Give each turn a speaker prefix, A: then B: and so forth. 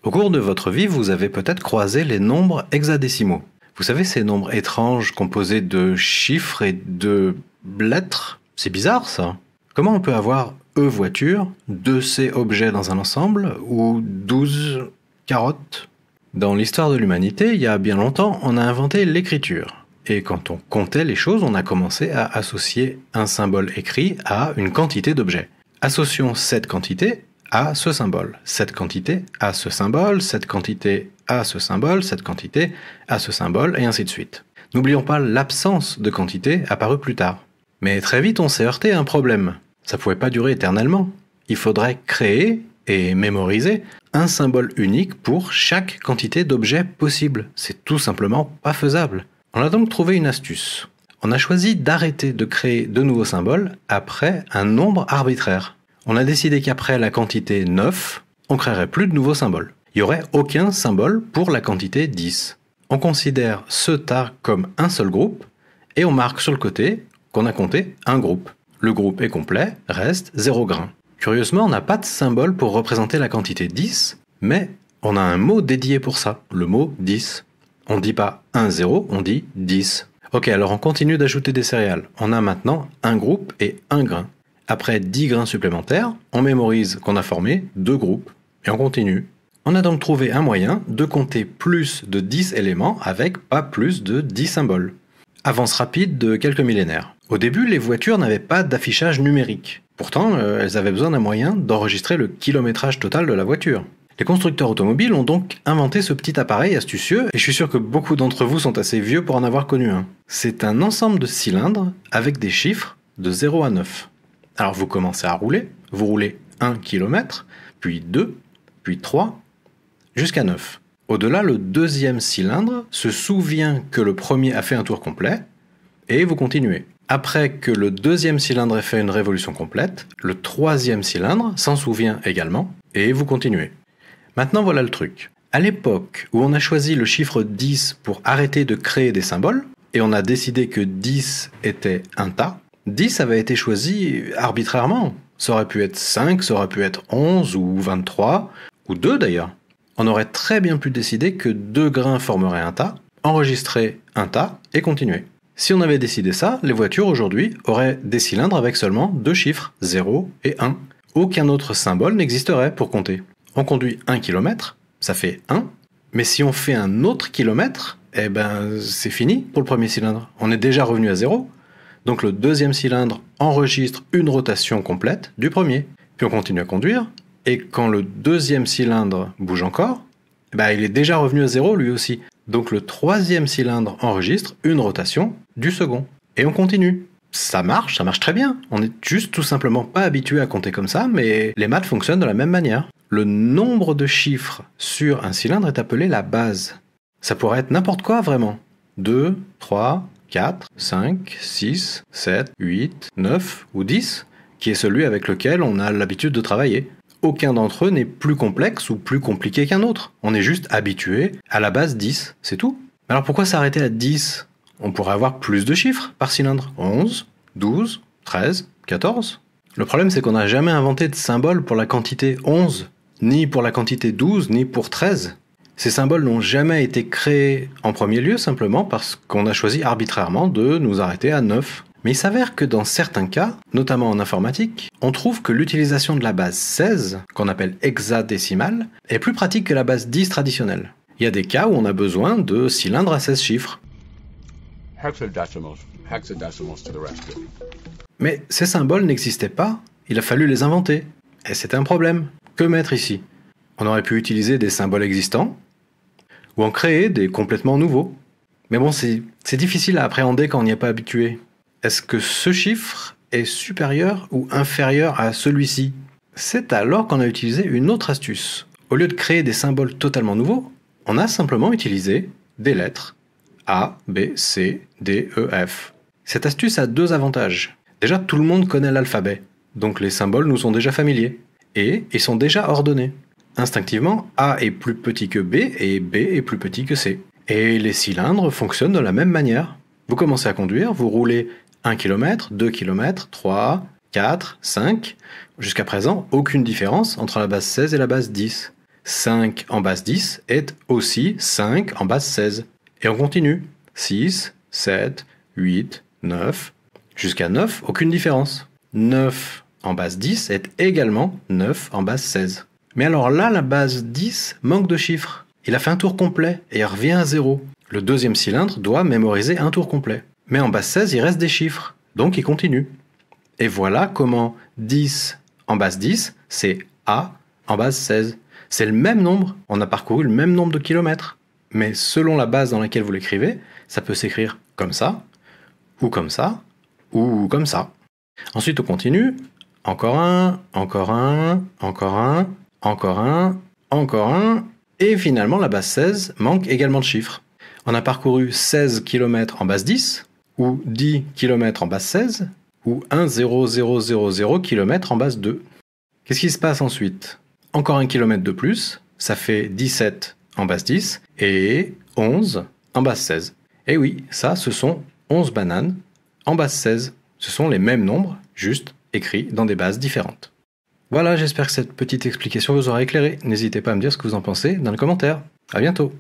A: Au cours de votre vie, vous avez peut-être croisé les nombres hexadécimaux. Vous savez, ces nombres étranges composés de chiffres et de lettres? C'est bizarre ça. Comment on peut avoir E voiture, 2C objets dans un ensemble ou 12 carottes? Dans l'histoire de l'humanité, il y a bien longtemps, on a inventé l'écriture. Et quand on comptait les choses, on a commencé à associer un symbole écrit à une quantité d'objets. Associons cette quantité à ce symbole, cette quantité à ce symbole, cette quantité à ce symbole, cette quantité à ce symbole, et ainsi de suite. N'oublions pas l'absence de quantité apparue plus tard. Mais très vite, on s'est heurté à un problème. Ça ne pouvait pas durer éternellement. Il faudrait créer et mémoriser un symbole unique pour chaque quantité d'objets possible. C'est tout simplement pas faisable. On a donc trouvé une astuce. On a choisi d'arrêter de créer de nouveaux symboles après un nombre arbitraire. On a décidé qu'après la quantité 9, on créerait plus de nouveaux symboles. Il n'y aurait aucun symbole pour la quantité 10. On considère ce tas comme un seul groupe et on marque sur le côté qu'on a compté un groupe. Le groupe est complet, reste 0 grain. Curieusement, on n'a pas de symbole pour représenter la quantité 10, mais on a un mot dédié pour ça, le mot 10. On ne dit pas 1, 0, on dit 10. Ok, alors on continue d'ajouter des céréales. On a maintenant un groupe et un grain. Après 10 grains supplémentaires, on mémorise qu'on a formé 2 groupes, et on continue. On a donc trouvé un moyen de compter plus de 10 éléments avec pas plus de 10 symboles. Avance rapide de quelques millénaires. Au début, les voitures n'avaient pas d'affichage numérique. Pourtant, elles avaient besoin d'un moyen d'enregistrer le kilométrage total de la voiture. Les constructeurs automobiles ont donc inventé ce petit appareil astucieux, et je suis sûr que beaucoup d'entre vous sont assez vieux pour en avoir connu un. C'est un ensemble de cylindres avec des chiffres de 0 à 9. Alors vous commencez à rouler, vous roulez 1 km, puis 2, puis 3, jusqu'à 9. Au-delà, le deuxième cylindre se souvient que le premier a fait un tour complet, et vous continuez. Après que le deuxième cylindre ait fait une révolution complète, le troisième cylindre s'en souvient également, et vous continuez. Maintenant voilà le truc. À l'époque où on a choisi le chiffre 10 pour arrêter de créer des symboles, et on a décidé que 10 était un tas, 10 avait été choisi arbitrairement. Ça aurait pu être 5, ça aurait pu être 11 ou 23, ou 2 d'ailleurs. On aurait très bien pu décider que 2 grains formeraient un tas, enregistrer un tas et continuer. Si on avait décidé ça, les voitures aujourd'hui auraient des cylindres avec seulement 2 chiffres, 0 et 1. Aucun autre symbole n'existerait pour compter. On conduit 1 km, ça fait 1, mais si on fait un autre kilomètre, eh ben c'est fini pour le premier cylindre. On est déjà revenu à 0. Donc le deuxième cylindre enregistre une rotation complète du premier. Puis on continue à conduire, et quand le deuxième cylindre bouge encore, il est déjà revenu à 0 lui aussi. Donc le troisième cylindre enregistre une rotation du second. Et on continue. Ça marche très bien. On n'est juste tout simplement pas habitué à compter comme ça, mais les maths fonctionnent de la même manière. Le nombre de chiffres sur un cylindre est appelé la base. Ça pourrait être n'importe quoi vraiment. 2, 3, 4, 5, 6, 7, 8, 9 ou 10, qui est celui avec lequel on a l'habitude de travailler. Aucun d'entre eux n'est plus complexe ou plus compliqué qu'un autre. On est juste habitué à la base 10, c'est tout. Alors pourquoi s'arrêter à 10 ? On pourrait avoir plus de chiffres par cylindre. 11, 12, 13, 14. Le problème c'est qu'on n'a jamais inventé de symbole pour la quantité 11, ni pour la quantité 12, ni pour 13. Ces symboles n'ont jamais été créés en premier lieu simplement parce qu'on a choisi arbitrairement de nous arrêter à 9. Mais il s'avère que dans certains cas, notamment en informatique, on trouve que l'utilisation de la base 16, qu'on appelle hexadécimale, est plus pratique que la base 10 traditionnelle. Il y a des cas où on a besoin de cylindres à 16 chiffres.
B: Hexadecimals to the rescue.
A: Mais ces symboles n'existaient pas, il a fallu les inventer. Et c'était un problème. Que mettre ici ? On aurait pu utiliser des symboles existants, ou en créer des complètement nouveaux. Mais bon, c'est difficile à appréhender quand on n'y est pas habitué. Est-ce que ce chiffre est supérieur ou inférieur à celui-ci ? C'est alors qu'on a utilisé une autre astuce. Au lieu de créer des symboles totalement nouveaux, on a simplement utilisé des lettres A, B, C, D, E, F. Cette astuce a 2 avantages. Déjà, tout le monde connaît l'alphabet, donc les symboles nous sont déjà familiers. Et ils sont déjà ordonnés. Instinctivement, A est plus petit que B et B est plus petit que C. Et les cylindres fonctionnent de la même manière. Vous commencez à conduire, vous roulez 1 km, 2 km, 3, 4, 5. Jusqu'à présent, aucune différence entre la base 16 et la base 10. 5 en base 10 est aussi 5 en base 16. Et on continue. 6, 7, 8, 9. Jusqu'à 9, aucune différence. 9 en base 10 est également 9 en base 16. Mais alors là, la base 10 manque de chiffres. Il a fait un tour complet et il revient à 0. Le deuxième cylindre doit mémoriser un tour complet. Mais en base 16, il reste des chiffres. Donc il continue. Et voilà comment 10 en base 10, c'est A en base 16. C'est le même nombre, on a parcouru le même nombre de kilomètres. Mais selon la base dans laquelle vous l'écrivez, ça peut s'écrire comme ça, ou comme ça, ou comme ça. Ensuite on continue, encore un, encore un, encore un, encore un, encore un, et finalement la base 16 manque également de chiffres. On a parcouru 16 km en base 10, ou 10 km en base 16, ou 1,0000 km en base 2. Qu'est-ce qui se passe ensuite? Encore un kilomètre de plus, ça fait 17 en base 10 et 11 en base 16. Et oui, ça, ce sont 11 bananes en base 16. Ce sont les mêmes nombres, juste écrits dans des bases différentes. Voilà, j'espère que cette petite explication vous aura éclairé. N'hésitez pas à me dire ce que vous en pensez dans les commentaires. À bientôt!